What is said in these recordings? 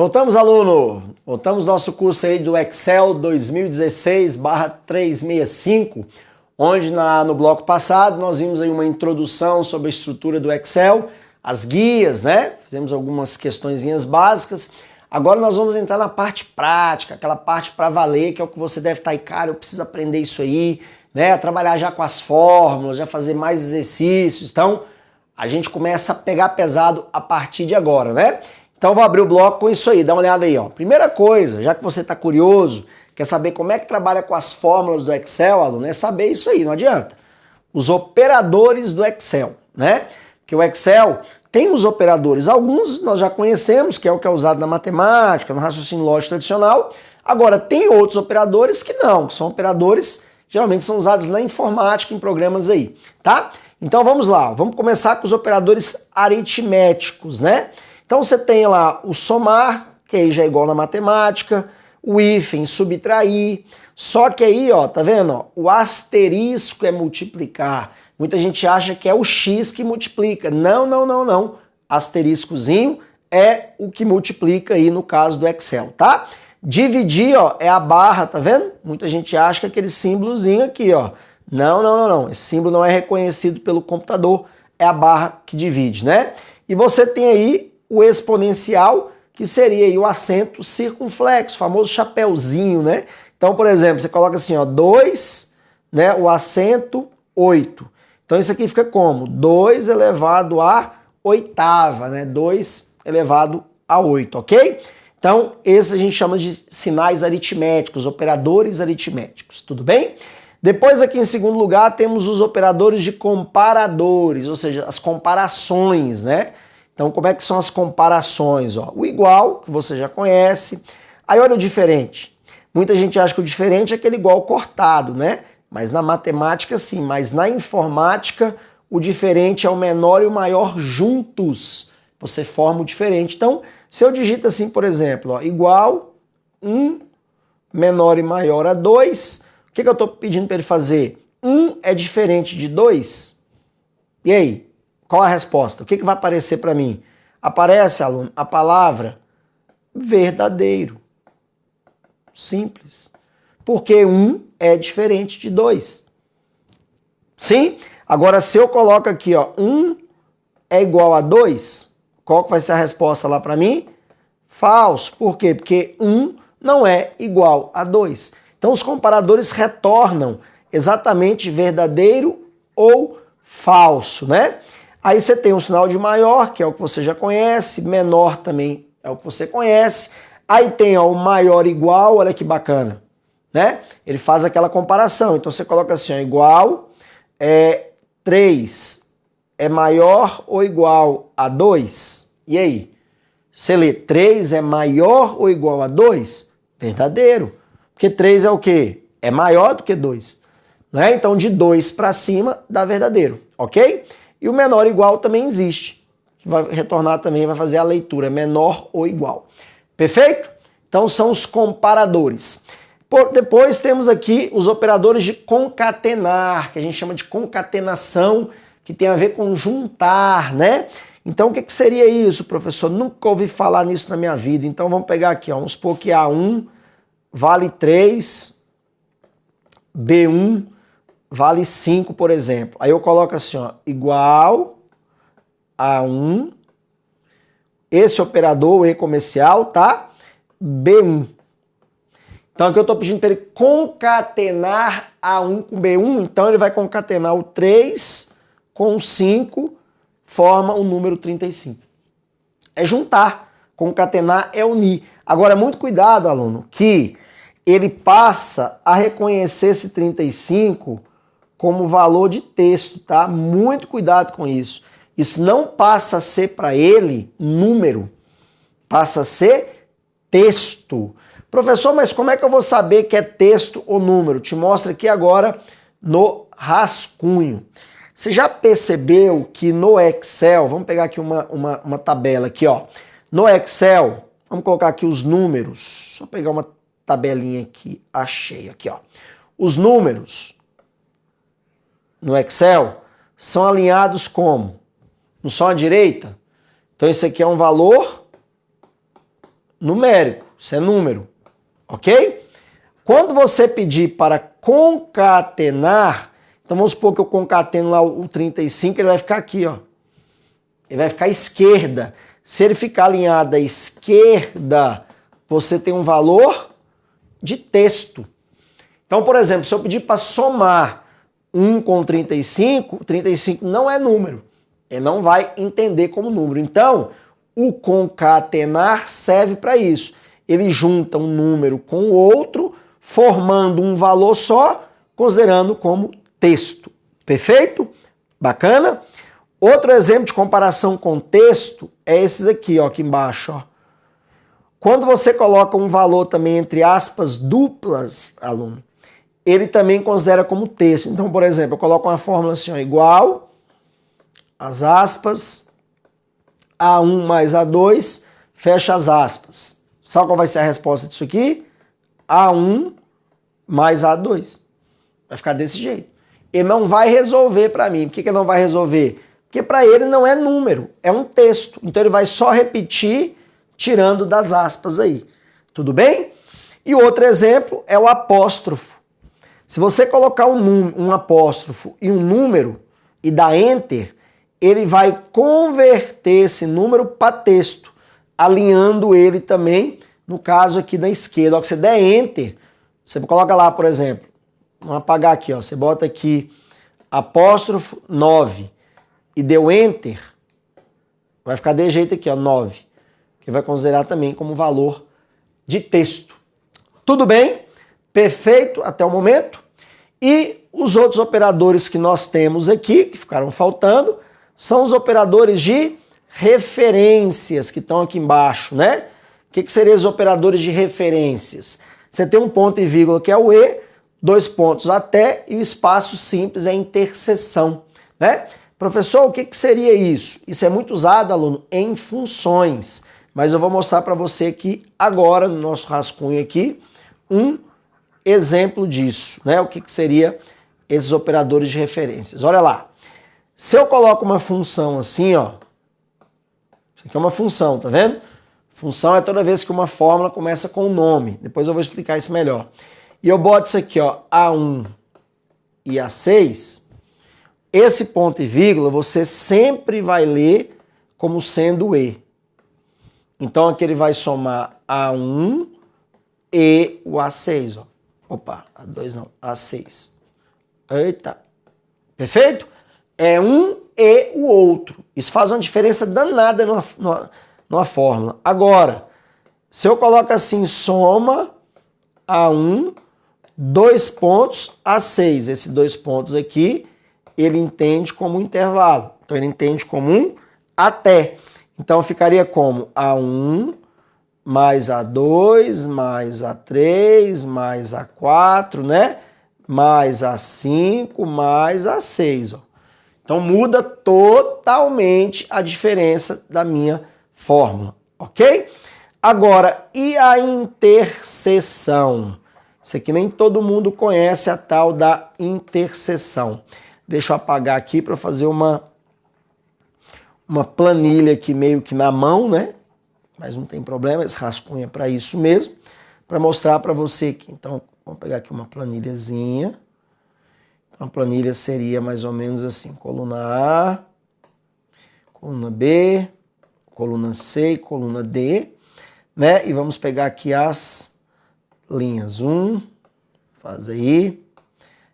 Voltamos, aluno! Voltamos ao nosso curso aí do Excel 2016/365, onde no bloco passado nós vimos aí uma introdução sobre a estrutura do Excel, as guias, né? Fizemos algumas questõezinhas básicas. Agora nós vamos entrar na parte prática, aquela parte para valer, que é o que você deve estar aí, cara, eu preciso aprender isso aí, né? Trabalhar já com as fórmulas, já fazer mais exercícios. Então, a gente começa a pegar pesado a partir de agora, né? Então, eu vou abrir o bloco com isso aí, dá uma olhada aí, ó. Primeira coisa, já que você está curioso, quer saber como é que trabalha com as fórmulas do Excel, aluno, é saber isso aí, não adianta. Os operadores do Excel, né? Porque o Excel tem os operadores, alguns nós já conhecemos, que é o que é usado na matemática, no raciocínio lógico tradicional. Agora, tem outros operadores que não, que são operadores que geralmente são usados na informática, em programas aí, tá? Então, vamos lá, vamos começar com os operadores aritméticos, né? Então você tem lá o somar, que aí já é igual na matemática, o hífen, subtrair, só que aí, ó, tá vendo? Ó, o asterisco é multiplicar. Muita gente acha que é o x que multiplica. Não, não, não, não. Asteriscozinho é o que multiplica aí no caso do Excel, tá? Dividir, ó, é a barra, tá vendo? Muita gente acha que é aquele símbolozinho aqui, ó. Não, não, não, não. Esse símbolo não é reconhecido pelo computador, é a barra que divide, né? E você tem aí o exponencial, que seria aí o acento circunflexo, o famoso chapéuzinho, né? Então, por exemplo, você coloca assim, ó, 2, né, o acento 8. Então, isso aqui fica como? 2 elevado a oitava, né? 2 elevado a 8, ok? Então, esse a gente chama de sinais aritméticos, operadores aritméticos, tudo bem? Depois, aqui em segundo lugar, temos os operadores de comparadores, ou seja, as comparações, né? Então, como é que são as comparações? Ó? O igual, que você já conhece. Aí, olha o diferente. Muita gente acha que o diferente é aquele igual cortado, né? Mas na matemática, sim. Mas na informática, o diferente é o menor e o maior juntos. Você forma o diferente. Então, se eu digito assim, por exemplo, ó, igual 1 menor e maior a 2, o que eu estou pedindo para ele fazer? 1 é diferente de 2? E aí? Qual a resposta? O que vai aparecer para mim? Aparece, aluno, a palavra verdadeiro. Simples. Porque 1 é diferente de 2. Sim? Agora, se eu coloco aqui, ó, 1 é igual a 2, qual que vai ser a resposta lá para mim? Falso. Por quê? Porque 1 não é igual a 2. Então, os comparadores retornam exatamente verdadeiro ou falso, né? Aí você tem um sinal de maior, que é o que você já conhece, menor também é o que você conhece. Aí tem ó, o maior igual, olha que bacana, né? Ele faz aquela comparação. Então você coloca assim, ó, igual, 3 é maior ou igual a 2? E aí? Você lê 3 é maior ou igual a 2? Verdadeiro. Porque 3 é o quê? É maior do que 2. Né? Então de 2 para cima dá verdadeiro, ok? E o menor igual também existe, que vai retornar também, vai fazer a leitura menor ou igual. Perfeito? Então são os comparadores. Depois temos aqui os operadores de concatenar, que a gente chama de concatenação, que tem a ver com juntar, né? Então o que seria isso, professor? Nunca ouvi falar nisso na minha vida. Então vamos pegar aqui, ó, vamos supor que A1 vale 3, B1 vale 5, por exemplo. Aí eu coloco assim, ó, igual a 1, esse operador, o E comercial, tá? B1. Então aqui eu estou pedindo para ele concatenar A1 com B1, então ele vai concatenar o 3 com o 5, forma o número 35. É juntar, concatenar é unir. Agora, muito cuidado, aluno, que ele passa a reconhecer esse 35 como valor de texto, tá? Muito cuidado com isso. Isso não passa a ser para ele número, passa a ser texto. Professor, mas como é que eu vou saber que é texto ou número? Te mostro aqui agora no rascunho. Você já percebeu que no Excel, vamos pegar aqui uma tabela aqui, ó. No Excel, vamos colocar aqui os números. Só pegar uma tabelinha aqui, achei aqui, ó. Os números no Excel são alinhados como? Não são à direita? Então, isso aqui é um valor numérico, isso é número, ok? Quando você pedir para concatenar, então vamos supor que eu concateno lá o 35, ele vai ficar aqui, ó. Ele vai ficar à esquerda. Se ele ficar alinhado à esquerda, você tem um valor de texto. Então, por exemplo, se eu pedir para somar 1 com 35, 35 não é número. Ele não vai entender como número. Então, o concatenar serve para isso. Ele junta um número com o outro, formando um valor só, considerando como texto. Perfeito? Bacana? Outro exemplo de comparação com texto é esses aqui, ó, aqui embaixo. Ó. Quando você coloca um valor também entre aspas duplas, aluno, ele também considera como texto. Então, por exemplo, eu coloco uma fórmula assim, ó, igual, as aspas, A1 mais A2, fecha as aspas. Sabe qual vai ser a resposta disso aqui? A1 mais A2. Vai ficar desse jeito. Ele não vai resolver para mim. Por que ele não vai resolver? Porque para ele não é número, é um texto. Então ele vai só repetir, tirando das aspas aí. Tudo bem? E outro exemplo é o apóstrofo. Se você colocar um apóstrofo e um número e dar Enter, ele vai converter esse número para texto, alinhando ele também, no caso aqui da esquerda. Ó, que você der Enter, você coloca lá, por exemplo, vamos apagar aqui, ó, você bota aqui apóstrofo 9 e deu Enter, vai ficar desse jeito aqui, ó, 9, que vai considerar também como valor de texto. Tudo bem? Perfeito até o momento? E os outros operadores que nós temos aqui, que ficaram faltando, são os operadores de referências que estão aqui embaixo, né? O que seriam os operadores de referências? Você tem um ponto e vírgula que é o E, 2 pontos até e o espaço simples é a interseção, né? Professor, o que seria isso? Isso é muito usado, aluno, em funções, mas eu vou mostrar para você aqui agora, no nosso rascunho aqui, um exemplo disso, né? O que seria esses operadores de referências. Olha lá, se eu coloco uma função assim, ó, isso aqui é uma função, tá vendo? Função é toda vez que uma fórmula começa com um nome, depois eu vou explicar isso melhor. E eu boto isso aqui, ó, A1 e A6, esse ponto e vírgula você sempre vai ler como sendo E. Então aqui ele vai somar A1 e o A6, ó. Opa, A2 não, A6. Eita. Perfeito? É um e o outro. Isso faz uma diferença danada numa fórmula. Agora, se eu coloco assim, soma A1, 2 pontos, A6. Esses 2 pontos aqui, ele entende como um intervalo. Então, ele entende como um até. Então, ficaria como A1 mais A2, mais A3, mais A4, né? Mais A5, mais A6, ó. Então muda totalmente a diferença da minha fórmula, ok? Agora, e a interseção? Isso aqui nem todo mundo conhece, a tal da interseção. Deixa eu apagar aqui para fazer uma planilha aqui meio que na mão, né? Mas não tem problema, esse rascunho é para isso mesmo, para mostrar para você aqui. Então, vamos pegar aqui uma planilhazinha. Então, a planilha seria mais ou menos assim, coluna A, coluna B, coluna C e coluna D, né? E vamos pegar aqui as linhas. Faz aí.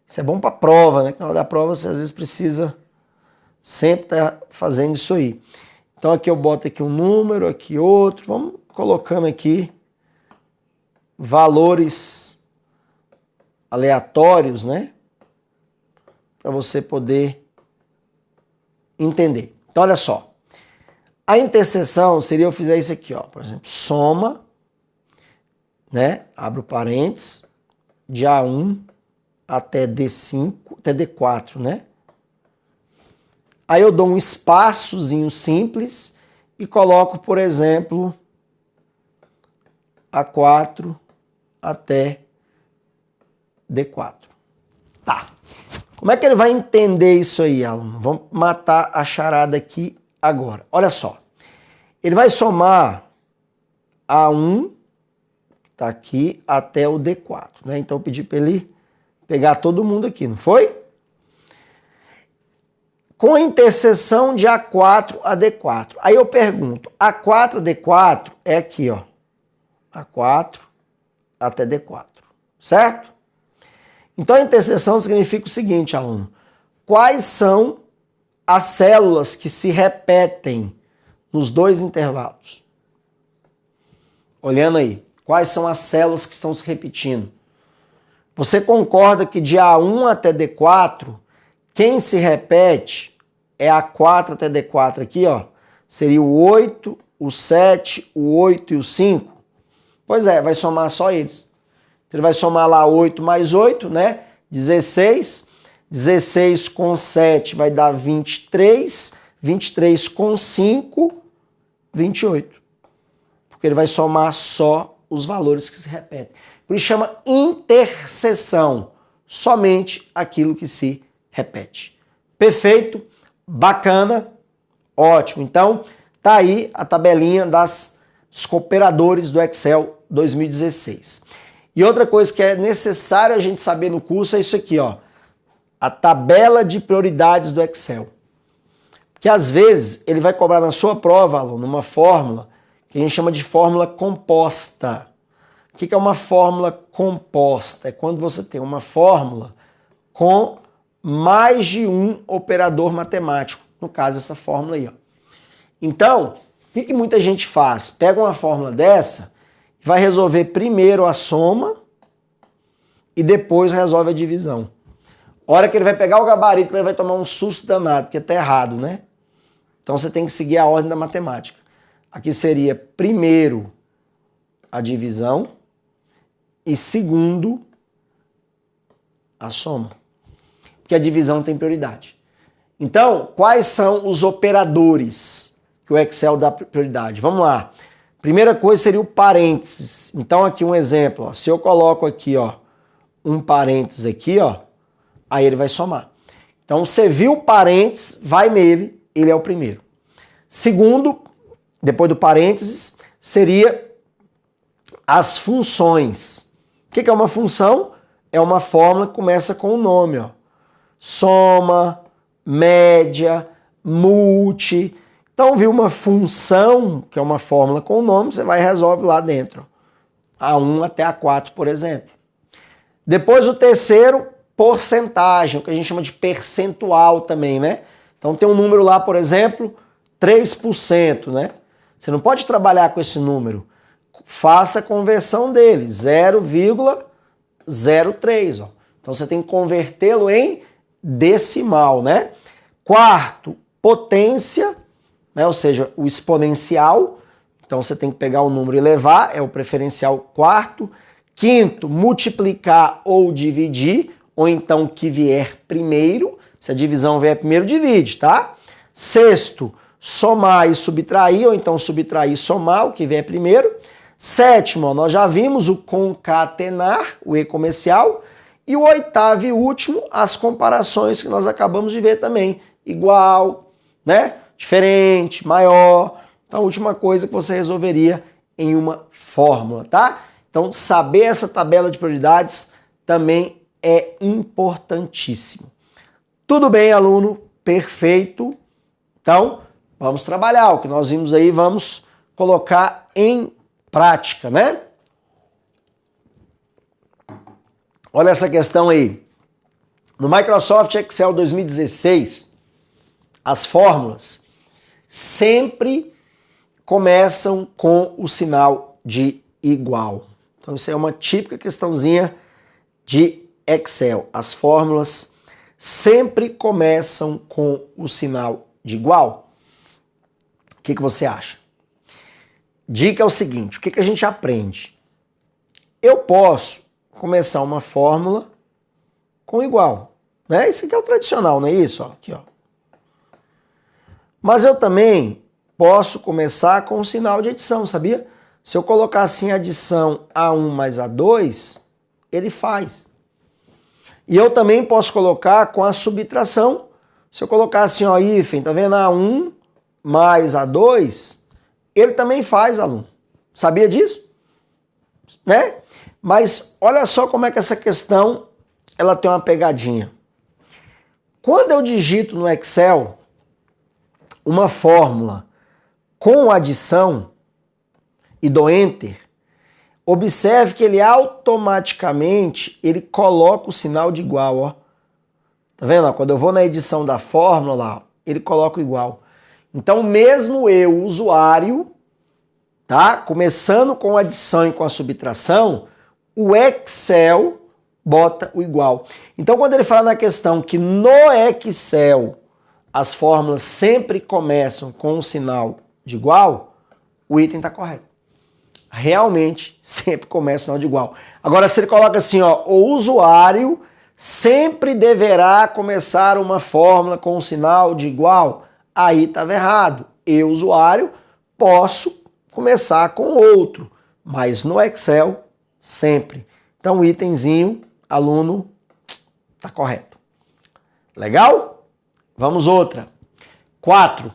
Isso é bom para prova, né? Que na hora da prova você às vezes precisa sempre estar fazendo isso aí. Então aqui eu boto aqui um número, aqui outro, vamos colocando aqui valores aleatórios, né? Para você poder entender. Então olha só, a interseção seria eu fizer isso aqui, ó, por exemplo, soma, né? Abro parênteses, de A1 até D5, até D4, né? Aí eu dou um espaçozinho simples e coloco, por exemplo, A4 até D4. Tá. Como é que ele vai entender isso aí, aluno? Vamos matar a charada aqui agora. Olha só. Ele vai somar A1, tá aqui, até o D4, né? Então eu pedi para ele pegar todo mundo aqui, não foi? Com a interseção de A4 a D4. Aí eu pergunto, A4 a D4 é aqui, ó. A4 até D4, certo? Então a interseção significa o seguinte, aluno. Quais são as células que se repetem nos dois intervalos? Olhando aí, quais são as células que estão se repetindo? Você concorda que de A1 até D4, quem se repete é A4 até D4 aqui, ó. Seria o 8, o 7, o 8 e o 5? Pois é, vai somar só eles. Ele vai somar lá 8 mais 8, né? 16. 16 com 7 vai dar 23. 23 com 5, 28. Porque ele vai somar só os valores que se repetem. Por isso chama interseção. Somente aquilo que se repete. Perfeito? Bacana? Ótimo. Então, tá aí a tabelinha dos cooperadores do Excel 2016. E outra coisa que é necessário a gente saber no curso é isso aqui, ó. A tabela de prioridades do Excel. Porque às vezes ele vai cobrar na sua prova, aluno, uma fórmula que a gente chama de fórmula composta. O que é uma fórmula composta? É quando você tem uma fórmula com mais de um operador matemático. No caso, essa fórmula aí, ó. Então, o que muita gente faz? Pega uma fórmula dessa e vai resolver primeiro a soma e depois resolve a divisão. A hora que ele vai pegar o gabarito, ele vai tomar um susto danado, porque tá errado, né? Então você tem que seguir a ordem da matemática. Aqui seria primeiro a divisão e segundo a soma. Porque a divisão tem prioridade. Então, quais são os operadores que o Excel dá prioridade? Vamos lá. Primeira coisa seria o parênteses. Então aqui um exemplo, ó. Se eu coloco aqui, ó, um parênteses aqui, ó, aí ele vai somar. Então você viu o parênteses, vai nele, ele é o primeiro. Segundo, depois do parênteses, seria as funções. O que é uma função? É uma fórmula que começa com o nome, ó. Soma, média, multi. Então, viu uma função, que é uma fórmula com o nome, você vai e resolve lá dentro. A1 até A4, por exemplo. Depois o terceiro, porcentagem, o que a gente chama de percentual também, né? Então tem um número lá, por exemplo, 3%, né? Você não pode trabalhar com esse número. Faça a conversão dele, 0,03, ó. Então você tem que convertê-lo em decimal, né? Quarto, potência, né? Ou seja, o exponencial. Então você tem que pegar o número e elevar, é o preferencial quarto. Quinto, multiplicar ou dividir, ou então o que vier primeiro. Se a divisão vier primeiro, divide, tá? Sexto, somar e subtrair, ou então subtrair e somar, o que vier primeiro. Sétimo, nós já vimos o concatenar, o E comercial. E o oitavo e último, as comparações que nós acabamos de ver também. Igual, né? Diferente, maior. Então, a última coisa que você resolveria em uma fórmula, tá? Então, saber essa tabela de prioridades também é importantíssimo. Tudo bem, aluno? Perfeito. Então, vamos trabalhar. O que nós vimos aí, vamos colocar em prática, né? Olha essa questão aí. No Microsoft Excel 2016, as fórmulas sempre começam com o sinal de igual. Então isso é uma típica questãozinha de Excel. As fórmulas sempre começam com o sinal de igual. O que você acha? Dica é o seguinte, o que a gente aprende? Eu posso começar uma fórmula com igual, né? Isso aqui é o tradicional, não é isso? Ó, aqui, ó. Mas eu também posso começar com o sinal de adição, sabia? Se eu colocar assim adição A1 mais A2, ele faz. E eu também posso colocar com a subtração. Se eu colocar assim, ó, hífen, tá vendo? A1 mais A2, ele também faz, aluno. Sabia disso? Né? Mas olha só como é que essa questão ela tem uma pegadinha. Quando eu digito no Excel uma fórmula com adição e dou Enter, observe que ele automaticamente ele coloca o sinal de igual, ó. Tá vendo? Quando eu vou na edição da fórmula lá, ele coloca o igual. Então, mesmo eu, usuário, tá? Começando com a adição e com a subtração, o Excel bota o igual. Então, quando ele fala na questão que no Excel as fórmulas sempre começam com um sinal de igual, o item está correto. Realmente, sempre começa com sinal de igual. Agora, se ele coloca assim, ó, o usuário sempre deverá começar uma fórmula com um sinal de igual, aí estava errado. Eu, usuário, posso começar com outro, mas no Excel, sempre. Então, o itemzinho, aluno, está correto. Legal? Vamos outra. 4.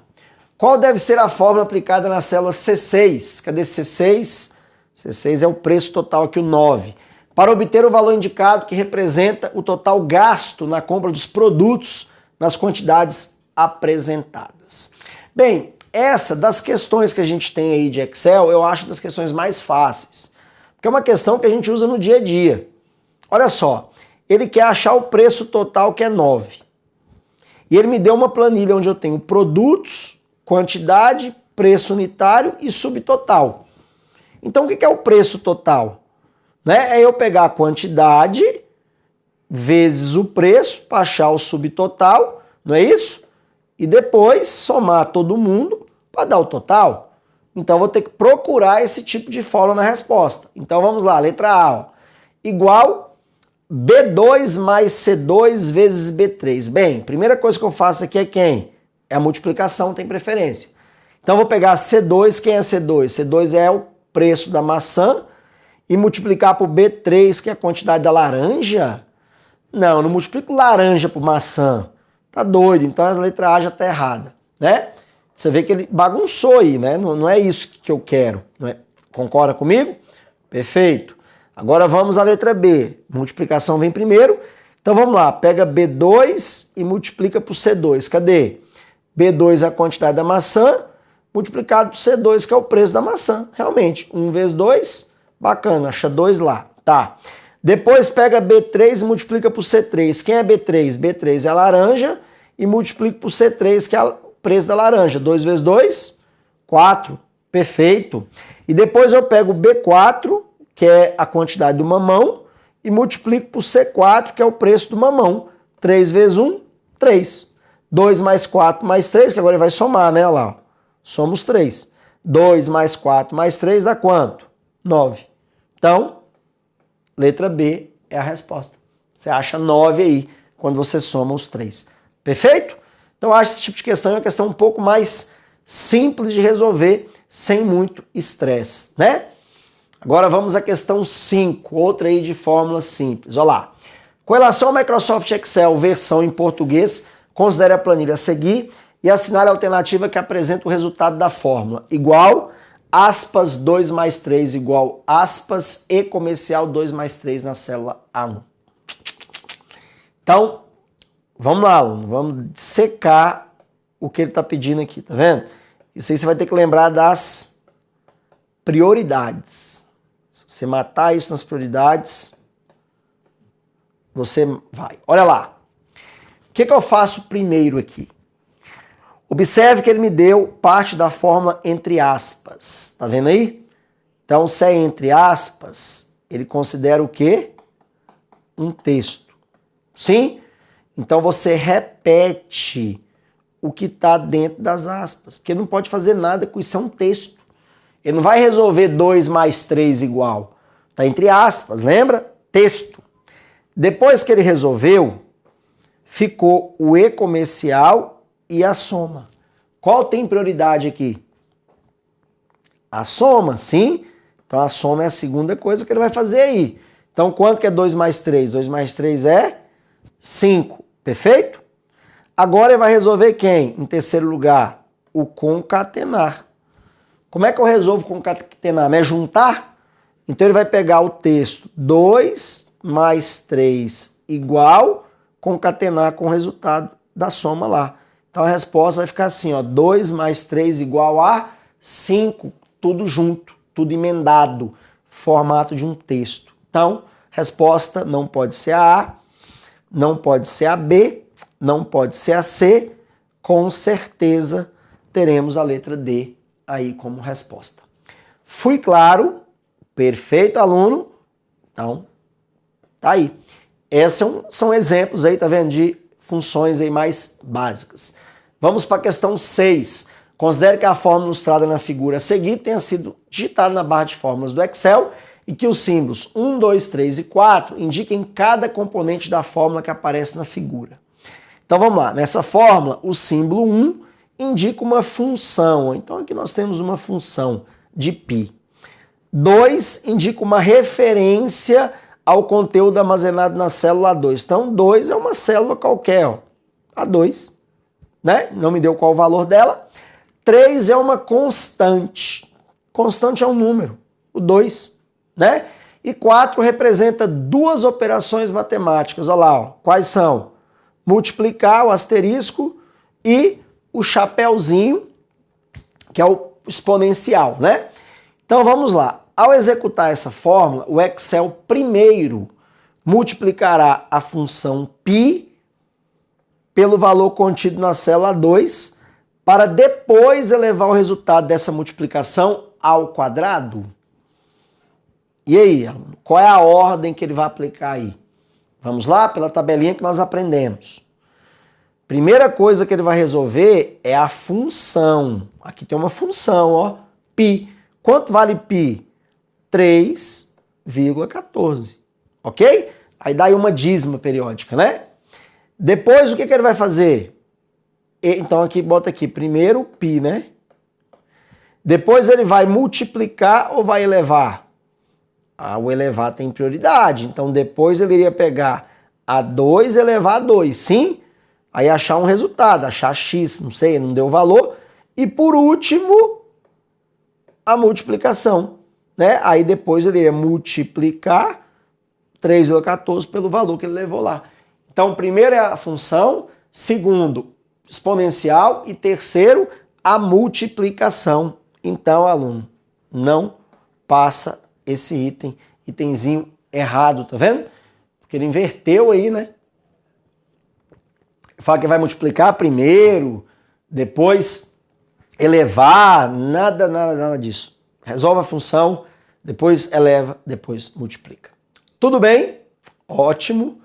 Qual deve ser a fórmula aplicada na célula C6? Cadê C6? C6 é o preço total aqui, o 9. Para obter o valor indicado que representa o total gasto na compra dos produtos nas quantidades apresentadas. Bem, essa das questões que a gente tem aí de Excel, eu acho das questões mais fáceis. Porque é uma questão que a gente usa no dia a dia. Olha só, ele quer achar o preço total que é 9. E ele me deu uma planilha onde eu tenho produtos, quantidade, preço unitário e subtotal. Então o que é o preço total? Né? É eu pegar a quantidade vezes o preço para achar o subtotal, não é isso? E depois somar todo mundo para dar o total. Então vou ter que procurar esse tipo de fórmula na resposta. Então vamos lá, letra A, ó. Igual B2 mais C2 vezes B3. Bem, primeira coisa que eu faço aqui é quem? É a multiplicação, tem preferência. Então vou pegar C2, quem é C2? C2 é o preço da maçã, e multiplicar por B3, que é a quantidade da laranja? Não, eu não multiplico laranja por maçã. Tá doido, então a letra A já tá errada, né? Você vê que ele bagunçou aí, né? Não é isso que eu quero, não é? Concorda comigo? Perfeito. Agora vamos à letra B. Multiplicação vem primeiro. Então vamos lá, pega B2 e multiplica por C2. Cadê? B2 é a quantidade da maçã, multiplicado por C2, que é o preço da maçã. Realmente, 1 vezes 2... Bacana, acha 2 lá. Tá. Depois pega B3 e multiplica por C3. Quem é B3? B3 é a laranja e multiplica por C3, que é o preço da laranja. 2 vezes 2, 4. Perfeito. E depois eu pego B4, que é a quantidade do mamão, e multiplico por C4, que é o preço do mamão. 3 vezes 1, 3. 2 mais 4 mais 3, que agora ele vai somar, né? Olha lá. Somos 3. 2 mais 4 mais 3 dá quanto? 9. Então, letra B é a resposta. Você acha 9 aí, quando você soma os 3. Perfeito? Então, eu acho que esse tipo de questão é uma questão um pouco mais simples de resolver, sem muito estresse, né? Agora vamos à questão 5, outra aí de fórmula simples. Olha lá. Com relação ao Microsoft Excel versão em português, considere a planilha a seguir e assinale a alternativa que apresenta o resultado da fórmula. Igual... aspas 2 mais 3 igual aspas e comercial 2 mais 3 na célula A1. Então, vamos lá, aluno, vamos secar o que ele está pedindo aqui, tá vendo? Isso aí você vai ter que lembrar das prioridades. Se você matar isso nas prioridades, você vai. Olha lá. O que eu faço primeiro aqui? Observe que ele me deu parte da fórmula entre aspas. Tá vendo aí? Então, se é entre aspas, ele considera o quê? Um texto. Sim? Então, você repete o que está dentro das aspas. Porque não pode fazer nada com isso, é um texto. Ele não vai resolver 2 mais 3 igual. Está entre aspas, lembra? Texto. Depois que ele resolveu, ficou o E comercial e a soma. Qual tem prioridade aqui? A soma, sim. Então a soma é a segunda coisa que ele vai fazer aí. Então quanto que é 2 mais 3? 2 mais 3 é 5. Perfeito? Agora ele vai resolver quem? Em terceiro lugar, o concatenar. Como é que eu resolvo concatenar? Né? Juntar? Então ele vai pegar o texto 2 mais 3 igual, concatenar com o resultado da soma lá. Então a resposta vai ficar assim, ó, 2 mais 3 igual a 5, tudo junto, tudo emendado, formato de um texto. Então, resposta não pode ser a A, não pode ser a B, não pode ser a C, com certeza teremos a letra D aí como resposta. Fui claro? Perfeito, aluno? Então, tá aí. Esses são exemplos aí, tá vendo, de funções aí mais básicas. Vamos para a questão 6. Considere que a fórmula ilustrada na figura a seguir tenha sido digitada na barra de fórmulas do Excel e que os símbolos 1, 2, 3 e 4 indiquem cada componente da fórmula que aparece na figura. Então vamos lá. Nessa fórmula, o símbolo 1 indica uma função. Então aqui nós temos uma função de π. 2 indica uma referência ao conteúdo armazenado na célula A2. Então 2 é uma célula qualquer, ó. A2, né? Não me deu qual o valor dela. 3 é uma constante. Constante é um número, o 2, né? E 4 representa duas operações matemáticas. Olha lá, ó. Quais são? Multiplicar, o asterisco, e o chapéuzinho, que é o exponencial, né? Então vamos lá. Ao executar essa fórmula, o Excel primeiro multiplicará a função π pelo valor contido na célula 2, para depois elevar o resultado dessa multiplicação ao quadrado. E aí, qual é a ordem que ele vai aplicar aí? Vamos lá, pela tabelinha que nós aprendemos. Primeira coisa que ele vai resolver é a função. Aqui tem uma função, ó, π. Quanto vale π? 3,14, ok? Aí dá aí uma dízima periódica, né? Depois, o que ele vai fazer? Então, aqui, bota aqui, primeiro π, né? Depois ele vai multiplicar ou vai elevar? Ah, o elevar tem prioridade. Então, depois ele iria pegar a 2 elevar a 2, sim? Aí achar um resultado, achar x, não sei, não deu valor. E por último, a multiplicação, né? Aí depois ele iria multiplicar 3,14 pelo valor que ele levou lá. Então, primeiro é a função, segundo, exponencial e terceiro, a multiplicação. Então, aluno, não passa esse itemzinho errado, tá vendo? Porque ele inverteu aí, né? Fala que vai multiplicar primeiro, depois elevar, nada disso. Resolve a função, depois eleva, depois multiplica. Tudo bem? Ótimo.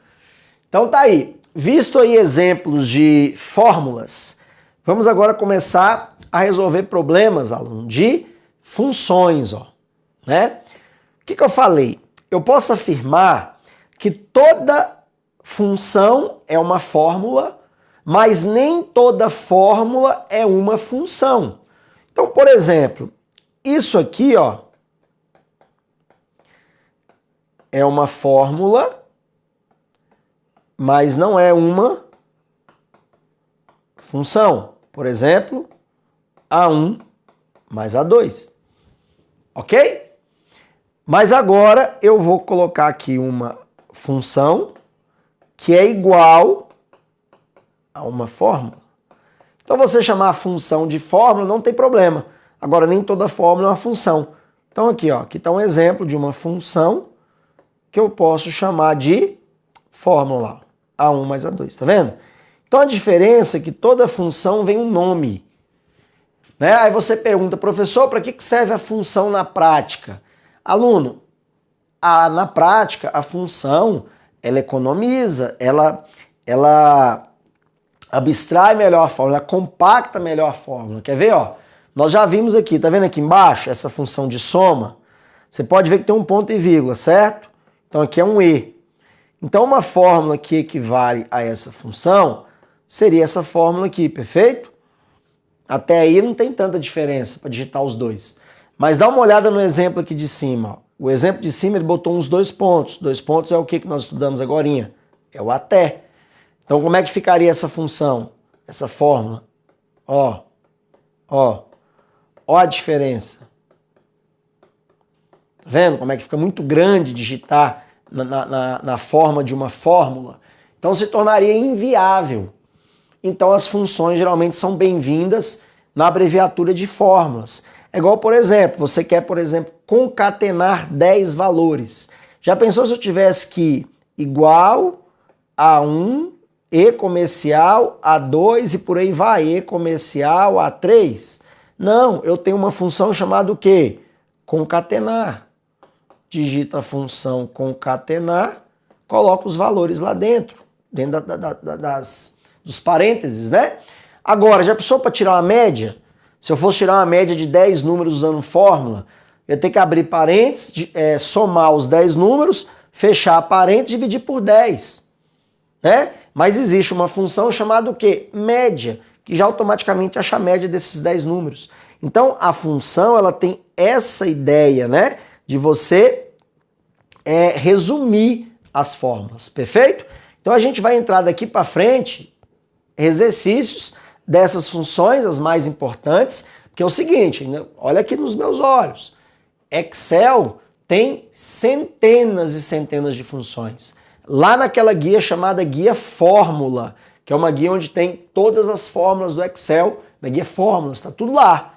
Então tá aí. Visto aí exemplos de fórmulas, vamos agora começar a resolver problemas, aluno, de funções, ó, né? O que eu falei? Eu posso afirmar que toda função é uma fórmula, mas nem toda fórmula é uma função. Então, por exemplo, isso aqui, ó, é uma fórmula, mas não é uma função. Por exemplo, A1 mais A2. Ok? Mas agora eu vou colocar aqui uma função que é igual a uma fórmula. Então, você chamar a função de fórmula não tem problema. Agora, nem toda fórmula é uma função. Então, aqui, ó, aqui está um exemplo de uma função que eu posso chamar de fórmula. A1 mais A2, tá vendo? Então, a diferença é que toda função vem um nome. Né? Aí você pergunta, professor, para que serve a função na prática? Aluno, na prática, a função, ela economiza, ela abstrai melhor a fórmula, ela compacta melhor a fórmula. Quer ver? Ó? Nós já vimos aqui, tá vendo aqui embaixo, essa função de soma? Você pode ver que tem um ponto e vírgula, certo? Então aqui é um E. Então uma fórmula que equivale a essa função seria essa fórmula aqui, perfeito? Até aí não tem tanta diferença para digitar os dois. Mas dá uma olhada no exemplo aqui de cima. Ó. O exemplo de cima ele botou uns 2 pontos. 2 pontos é o que nós estudamos agorinha? É o até. Então como é que ficaria essa função? Essa fórmula? Ó. Olha a diferença. Tá vendo como é que fica muito grande digitar na forma de uma fórmula? Então se tornaria inviável. Então as funções geralmente são bem-vindas na abreviatura de fórmulas. É igual, por exemplo, você quer, por exemplo, concatenar 10 valores. Já pensou se eu tivesse que igual a 1, E comercial, A2 e por aí vai, E comercial, A3? Não, eu tenho uma função chamada o quê? Concatenar. Digito a função concatenar, coloco os valores lá dentro dos parênteses, né? Agora, já pensou para tirar uma média? Se eu fosse tirar uma média de 10 números usando fórmula, eu ia ter que abrir parênteses, somar os 10 números, fechar parênteses e dividir por 10. Né? Mas existe uma função chamada o quê? Média, que já automaticamente acha a média desses 10 números. Então, a função ela tem essa ideia, né? De você resumir as fórmulas, perfeito? Então, a gente vai entrar daqui para frente exercícios dessas funções, as mais importantes, que é o seguinte, né? Olha aqui nos meus olhos. Excel tem centenas e centenas de funções. Lá naquela guia chamada Guia Fórmula, que é uma guia onde tem todas as fórmulas do Excel, na Guia Fórmulas, está tudo lá.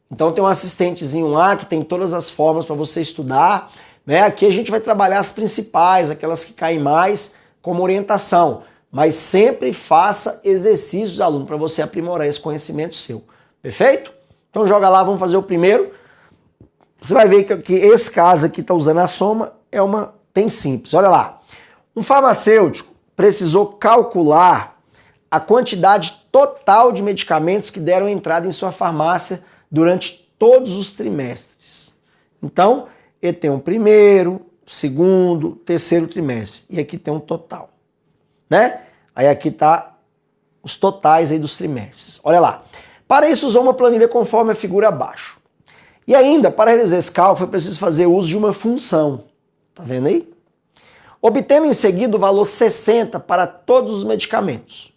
Então tem um assistentezinho lá que tem todas as fórmulas para você estudar. Né? Aqui a gente vai trabalhar as principais, aquelas que caem mais como orientação. Mas sempre faça exercícios, aluno, para você aprimorar esse conhecimento seu. Perfeito? Então joga lá, vamos fazer o primeiro. Você vai ver que esse caso aqui está usando a soma, bem simples. Olha lá. Um farmacêutico precisou calcular a quantidade total de medicamentos que deram entrada em sua farmácia durante todos os trimestres. Então, ele tem um primeiro, segundo, terceiro trimestre. E aqui tem um total. Né? Aí aqui está os totais aí dos trimestres. Olha lá. Para isso, usou uma planilha conforme a figura abaixo. E ainda, para realizar esse cálculo, foi preciso fazer uso de uma função. Tá vendo aí? Obtendo em seguida o valor 60 para todos os medicamentos.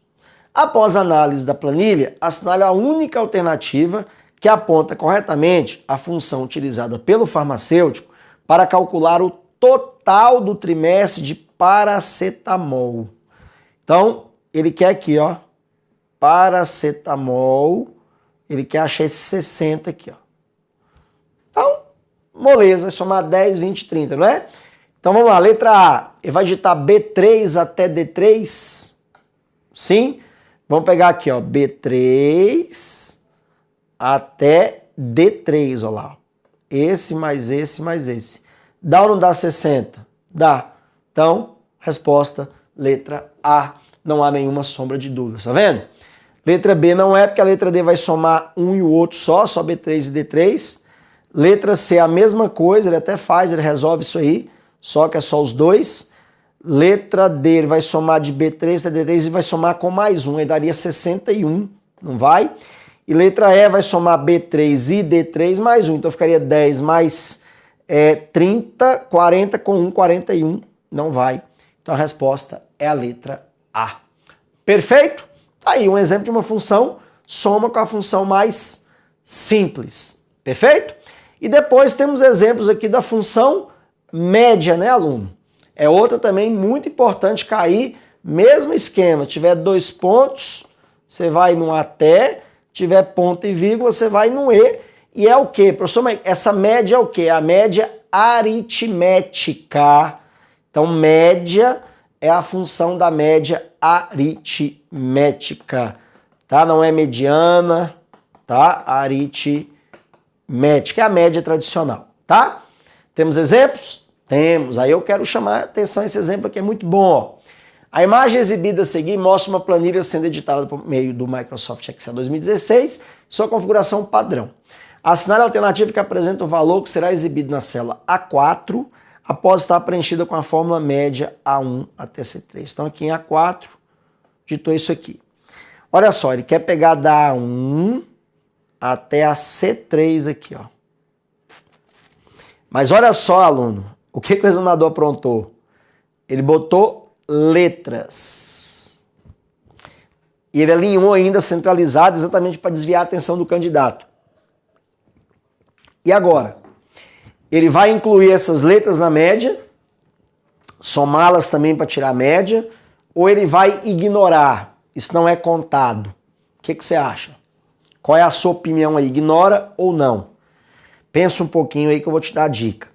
Após a análise da planilha, assinale a única alternativa que aponta corretamente a função utilizada pelo farmacêutico para calcular o total do trimestre de paracetamol. Então, ele quer aqui, ó, paracetamol, ele quer achar esse 60 aqui, ó. Então, moleza, vai somar 10, 20, 30, não é? Então vamos lá, letra A, ele vai digitar B3 até D3, sim? Vamos pegar aqui, ó, B3 até D3, ó lá. Esse mais esse mais esse. Dá ou não dá 60? Dá. Então, resposta, letra A. Não há nenhuma sombra de dúvida, tá vendo? Letra B não é, porque a letra D vai somar um e o outro só B3 e D3. Letra C é a mesma coisa, ele até faz, ele resolve isso aí, só que é só os dois. Letra D ele vai somar de B3 até D3 e vai somar com mais um, aí daria 61, não vai? E letra E vai somar B3 e D3 mais 1, então ficaria 10 mais 30, 40 com 1, 41, não vai. Então a resposta é a letra A. Perfeito? Aí um exemplo de uma função, soma com a função mais simples. Perfeito? E depois temos exemplos aqui da função média, né, aluno? É outra também muito importante cair, mesmo esquema, tiver 2 pontos, você vai no até, tiver ponto e vírgula, você vai no E, e é o quê? Professor, mas essa média é o quê? A média aritmética. Então, média é a função da média aritmética, tá? Não é mediana, tá? Aritmética é a média tradicional, tá? Temos exemplos? Temos. Aí eu quero chamar a atenção, esse exemplo aqui é muito bom, ó. A imagem exibida a seguir mostra uma planilha sendo editada por meio do Microsoft Excel 2016, sua configuração padrão. Assinale a alternativa que apresenta o valor que será exibido na célula A4 após estar preenchida com a fórmula média A1 até C3. Então aqui em A4, digitou isso aqui. Olha só, ele quer pegar da A1 até a C3 aqui, ó. Mas olha só, aluno, o que o examinador aprontou? Ele botou letras. E ele alinhou ainda centralizado exatamente para desviar a atenção do candidato. E agora? Ele vai incluir essas letras na média, somá-las também para tirar a média, ou ele vai ignorar? Isso não é contado. O que você acha? Qual é a sua opinião aí? Ignora ou não? Pensa um pouquinho aí que eu vou te dar a dica.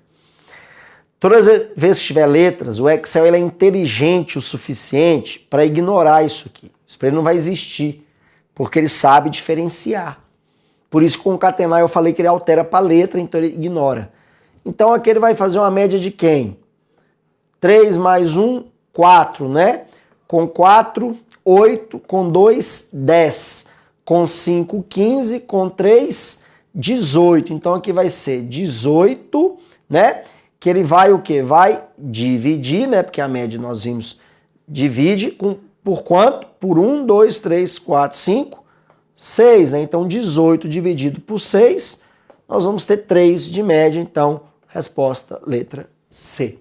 Todas as vezes que tiver letras, o Excel ele é inteligente o suficiente para ignorar isso aqui. Isso para ele não vai existir, porque ele sabe diferenciar. Por isso que concatenar eu falei que ele altera para letra, então ele ignora. Então aqui ele vai fazer uma média de quem? 3 mais 1, 4, né? Com 4, 8, com 2, 10, com 5, 15, com 3, 18. Então aqui vai ser 18, né? Que ele vai o quê? Vai dividir, né? Porque a média nós vimos divide por quanto? Por 1, 2, 3, 4, 5, 6, né? Então 18 dividido por 6, nós vamos ter 3 de média. Então, resposta letra C.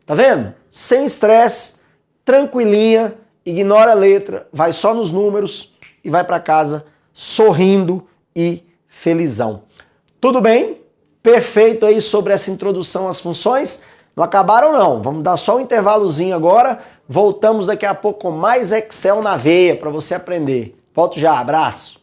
Tá vendo? Sem estresse, tranquilinha, ignora a letra, vai só nos números e vai para casa sorrindo e felizão. Tudo bem? Perfeito aí sobre essa introdução às funções. Não acabaram não, vamos dar só um intervalozinho agora. Voltamos daqui a pouco com mais Excel na veia para você aprender. Volto já, abraço.